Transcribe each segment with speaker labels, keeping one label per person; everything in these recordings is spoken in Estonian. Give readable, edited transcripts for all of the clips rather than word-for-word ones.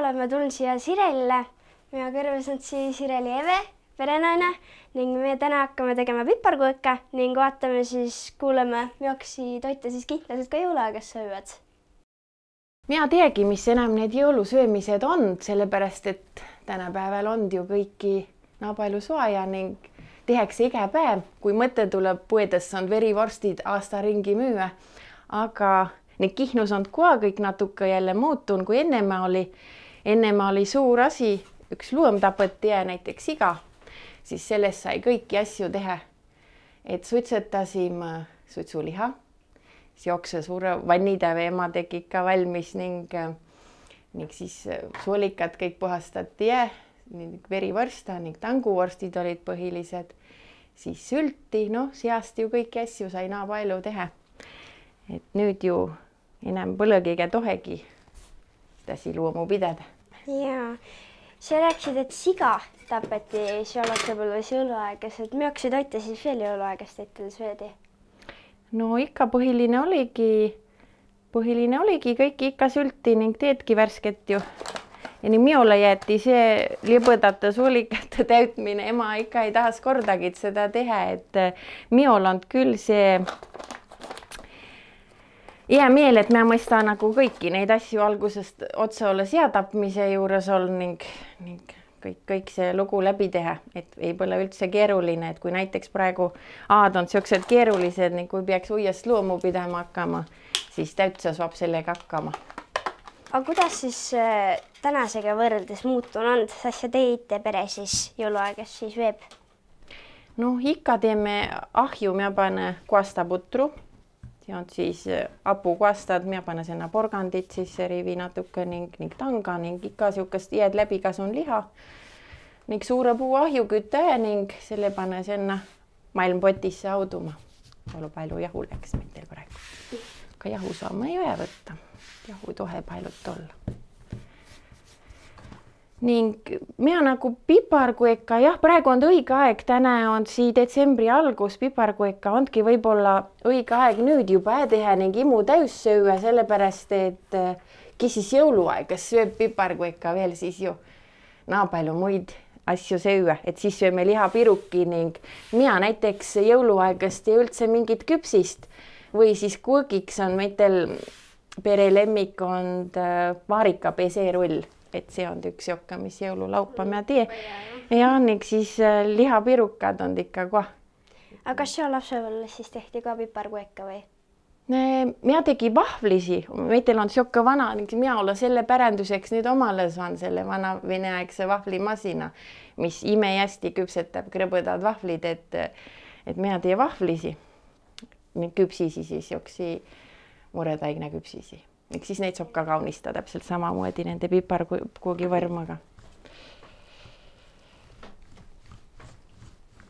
Speaker 1: oleme tulnud siia Sirelile. Meie kõrves on Sireli Eve, perenaine ning me täna hakkame tegema piparkukke ning vaatame kuuleme Mioksi toite kihtlased ka jõuluaegas söövad.
Speaker 2: Mina teagi, mis enam need jõulusöömised on, sellepärast et tänapäeval on ju kõiki nii palju sooja ning tehakse iga päev, kui mõte tuleb poedesse on verivorstid aasta ringi müüa, aga need Kihnus on kohe kõik natuke jälle muutunud, kui ennema oli suur asi, üks loom tapeti ja näiteks siga, siis sellest sai kõiki asju teha. Et suitsetasime suitsuliha, jookse suure vannitäve ema tegi ikka valmis ning siis suolikad kõik puhastati ja verivorsta ning tanguvorstid olid põhilised, siis sülti, seast ju kõiki asju sai nii palju teha. Et nüüd ju enam põlõgiga tohegi täsi luomu pidada.
Speaker 1: Jaa, sa rääksid, et siga tapeti lapsepõlves jõuluaegas, et Mioksi toite siis veel jõuluaegas teite söödi?
Speaker 2: No ikka põhiline oligi kõik ikka sülti ning teedki värsket ju. Ja nii minule jäeti see libõdate suolikate täütmine, ema ikka ei tahas kordagi seda teha, et minul on küll see hea meel, et ma mõista nagu kõiki neid asju algusest otsa olla seatapmise juures olnud ning kõik see lugu läbi teha, et ei pole üldse keeruline, et kui näiteks praegu aad on sellised keerulised ning kui peaks uuest loomu pidama hakkama, siis täitsa saab sellega hakkama.
Speaker 1: Aga kuidas siis tänasega võrreldes muutunud on, sest teite pere siis jõuluaegas siis veeb?
Speaker 2: No ikka teeme ahju, me pane kuastaputru. See on siis apukuastad, me pane sinna porgandit, siis rivi natuke ning tanga ning ikka siukest jääd läbi kasun liha ning suure puu ahju kütte ning selle pane sinna maailmpotisse auduma. Palju jahu läks meil praegu. Ka jahu saame ei vaja võtta. Jahu tohe pailut olla. Ning mina nagu piparkuekka, jah, praegu on õige aeg, täna on detsembri algus, piparkuekka ongi võib-olla õige aeg nüüd juba teha ning imu täis sööa, sellepärast, et kes siis jõuluaegas sööb piparkuekka veel siis ju nii palju muid asju sööa, et siis sööme lihapiruki ning mina näiteks jõuluaegast ei üldse mingit küpsist või siis kuugiks on meitel pere lemmik on vaarika peserull. Et see on üks jokka, mis jõululaupa ma tee. Ja ning siis lihapirukad on ikka kohe.
Speaker 1: Aga kas see lapsepõlves siis tehti ka piparkuekka või?
Speaker 2: Mina tegi vahvlisi. Meitel on siuke vana, mina olla selle päranduseks nüüd omale saan selle vana veneaegse vahvlimasina, mis imehästi küpsetab krõbõdad vahvlid, et mina tee vahvlisi. Küpsisi siis joksi muretaigna küpsisi. Ning siis neid saab ka kaunistada täpselt samamoodi nende piparkuugi võrmaga.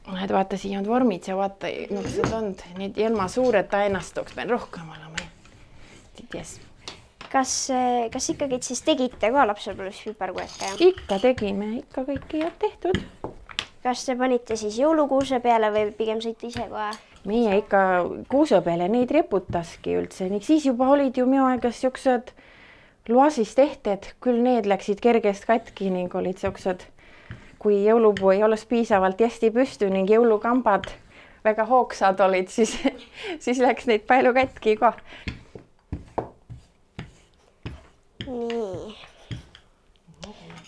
Speaker 2: Et vaata, siia on vormid ja vaata, millised on. Need ilma suured tainastuks pean rohkem olema.
Speaker 1: Kas ikkagi siis tegite ka lapsepõlves piparkuekka?
Speaker 2: Ikka tegime, ikka kõiki on tehtud.
Speaker 1: Kas te panite siis jõulukuuse peale või pigem sõite ise kohe?
Speaker 2: Meie ikka kuuse peale neid reputaski üldse, ning siis juba olid ju minu aegas siuksed loasis tehted, küll need läksid kergest katki ning olid siuksed, kui jõulupuu ei oleks piisavalt hästi püstu ning jõulukambad väga hoogsad olid, siis läks neid palju katki ka.
Speaker 1: Nii.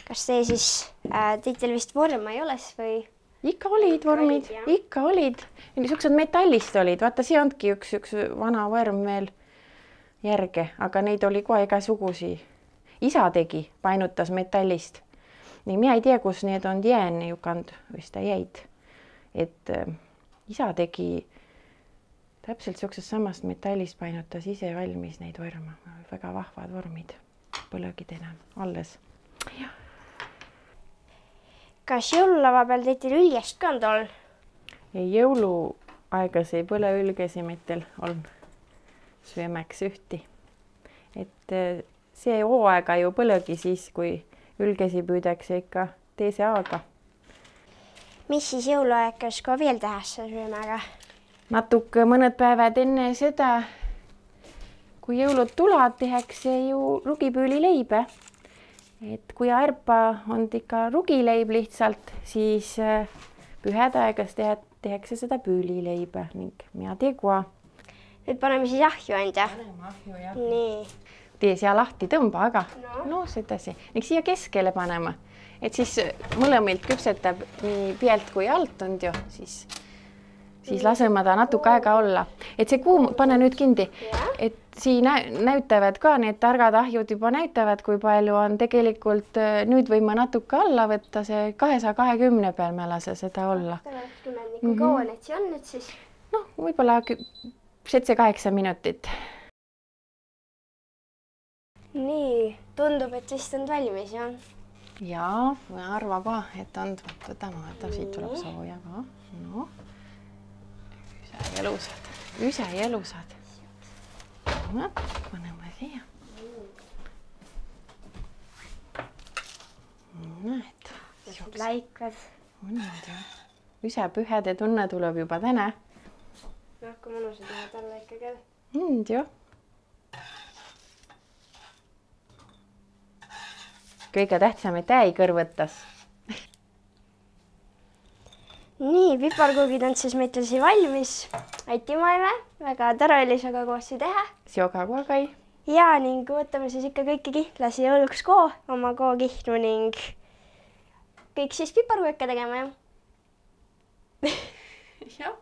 Speaker 1: Kas see siis teitel vist vorma ei oles või?
Speaker 2: Ikka olid vormid, ikka olid. Niisugused metallist olid, vaata see ongi üks vana vorm veel järge, aga neid oli kohe igasugusi. Isa tegi, painutas metallist. Nii mina ei tea, kus need on jään jukand, või seda jäid. Et isa tegi täpselt siuksest samast metallist, painutas ise valmis neid vorma. Väga vahvad vormid, põlõgidena alles. Jah.
Speaker 1: Kas jõululava peal teitel üljest ka on tol?
Speaker 2: Jõuluaegas ei põle ülgesi metel on söömäks ühti. Et see hooaega ju põlegi siis, kui ülgesi püüdakse ikka teise aaga.
Speaker 1: Mis siis jõuluaegas ka veel tehakse söömäga?
Speaker 2: Natuke mõned päevad enne seda, kui jõulud tulad, tehakse ju rugipüülileibe. et kui arpa on ikka rugileib lihtsalt, siis pühade-aegas tehakse seda püülileiba ning mina tegua.
Speaker 1: Nüüd paneme siis ahju anda.
Speaker 2: Paneme ahju, jah.
Speaker 1: Nii.
Speaker 2: Tee siia lahti, tõmba, aga no sedasi. Ning siia keskele panema, et siis mõlemilt küpsetab nii pealt kui alt on ju, siis laseme ta natuke aega olla. Et see kuum, pane nüüd kindi, et siin näytavad ka need targad ahjud juba näytavad, kui palju on tegelikult. Nüüd võime natuke alla võtta, see 220 peal me lase seda olla.
Speaker 1: 220, kui kaua need see on nüüd siis?
Speaker 2: No, võib-olla 7-8 minutit.
Speaker 1: Nii, tundub, et vist on valmis, jah?
Speaker 2: Jaa, ma arvan ka, et on. Võtame, siit tuleb sooja ka. No. Üse ja elusad. Paneme siia. Näed.
Speaker 1: Laikad.
Speaker 2: On nüüd jah. Üse pühade tunne tuleb juba täna.
Speaker 1: Noh, kui mõnusad lähevad alla ikka küll.
Speaker 2: Jah. Kõige tähtsam, et äi kõrvõtas.
Speaker 1: Nii, piparkoogid on siis meil siin valmis. Aiti Maive, väga tore oli sinuga koos teha.
Speaker 2: Sinuga ka, Kai.
Speaker 1: Ja ning võtame siis ikka kõiki kihlasi jõuluks oma kihnu ning kõik siis piparkooke tegema, jah? Jah.